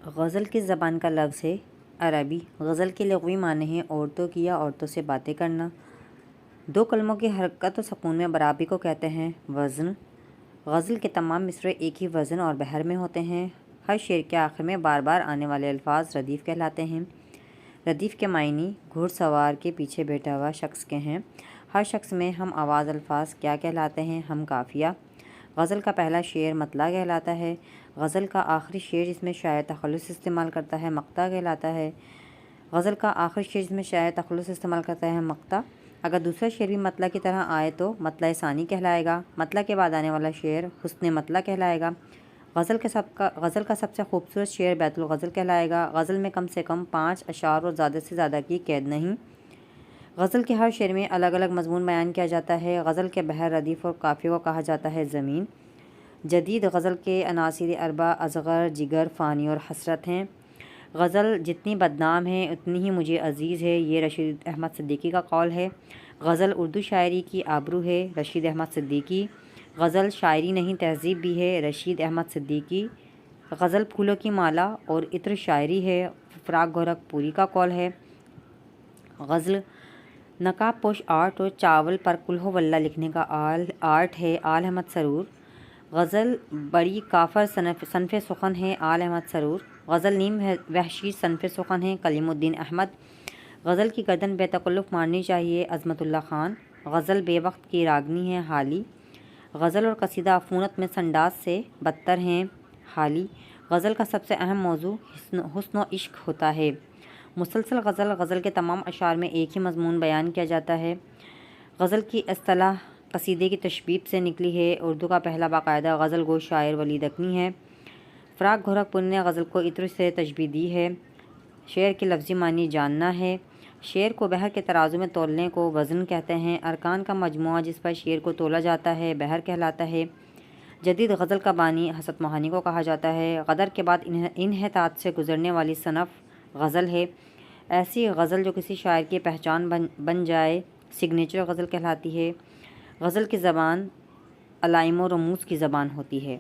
غزل کس زبان کا لفظ ہے؟ عربی۔ غزل کے لغوی معنی ہیں عورتوں کی یا عورتوں سے باتیں کرنا۔ دو کلموں کی حرکت و سکون میں برابری کو کہتے ہیں وزن۔ غزل کے تمام مصرعے ایک ہی وزن اور بحر میں ہوتے ہیں۔ ہر شعر کے آخر میں بار بار آنے والے الفاظ ردیف کہلاتے ہیں۔ ردیف کے معنی گھڑ سوار کے پیچھے بیٹھا ہوا شخص کے ہیں۔ ہر شخص میں ہم آواز الفاظ کیا کہلاتے ہیں؟ ہم قافیہ۔ غزل کا پہلا شعر مطلع کہلاتا ہے۔ غزل کا آخری شعر جس میں شاعر تخلص استعمال کرتا ہے مقطع کہلاتا ہے۔ غزل کا آخری شعر جس میں شاعر تخلص استعمال کرتا ہے مقطع۔ اگر دوسرا شعر بھی مطلع کی طرح آئے تو مطلع ثانی کہلائے گا۔ مطلع کے بعد آنے والا شعر حسن مطلع کہلائے گا۔ غزل کا سب سے خوبصورت شعر بیت الغزل کہلائے گا۔ غزل میں کم سے کم 5 اشعار اور زیادہ سے زیادہ کی قید نہیں۔ غزل کے ہر شعر میں الگ الگ مضمون بیان کیا جاتا ہے۔ غزل کے بحر، ردیف اور قافیے کو کہا جاتا ہے زمین۔ جدید غزل کے عناصر اربع اصغر، جگر، فانی اور حسرت ہیں۔ غزل جتنی بدنام ہے اتنی ہی مجھے عزیز ہے، یہ رشید احمد صدیقی کا قول ہے۔ غزل اردو شاعری کی آبرو ہے، رشید احمد صدیقی۔ غزل شاعری نہیں تہذیب بھی ہے، رشید احمد صدیقی۔ غزل پھولوں کی مالا اور عطر شاعری ہے، فراق گورکھ پوری کا قول ہے۔ غزل نقاب پوش آرٹ اور چاول پر قل ہو واللہ لکھنے کا آرٹ ہے، آل احمد سرور۔ غزل بڑی کافر صنف سخن ہے، آل احمد سرور۔ غزل نیم وحشی صنف سخن ہے، کلیم الدین احمد۔ غزل کی گردن بے تکلف مارنی چاہیے، عظمت اللہ خان۔ غزل بے وقت کی راگنی ہے، حالی۔ غزل اور قصیدہ عفونت میں سنڈاس سے بدتر ہیں، حالی۔ غزل کا سب سے اہم موضوع حسن و عشق ہوتا ہے۔ مسلسل غزل، غزل کے تمام اشعار میں ایک ہی مضمون بیان کیا جاتا ہے۔ غزل کی اصطلاح قصیدے کی تشبیب سے نکلی ہے۔ اردو کا پہلا باقاعدہ غزل گو شاعر ولید اکنی ہے۔ فراق گورکھ پوری نے غزل کو عطر سے تشبیہ دی ہے۔ شعر کے لفظی معنی جاننا ہے۔ شعر کو بحر کے ترازو میں تولنے کو وزن کہتے ہیں۔ ارکان کا مجموعہ جس پر شعر کو تولا جاتا ہے بحر کہلاتا ہے۔ جدید غزل کا بانی حسن موہانی کو کہا جاتا ہے۔ قدر کے بعد انحطاط سے گزرنے والی صنف غزل ہے۔ ایسی غزل جو کسی شاعر کی پہچان بن جائے سگنیچر غزل کہلاتی ہے۔ غزل کی زبان علائم و رموز کی زبان ہوتی ہے۔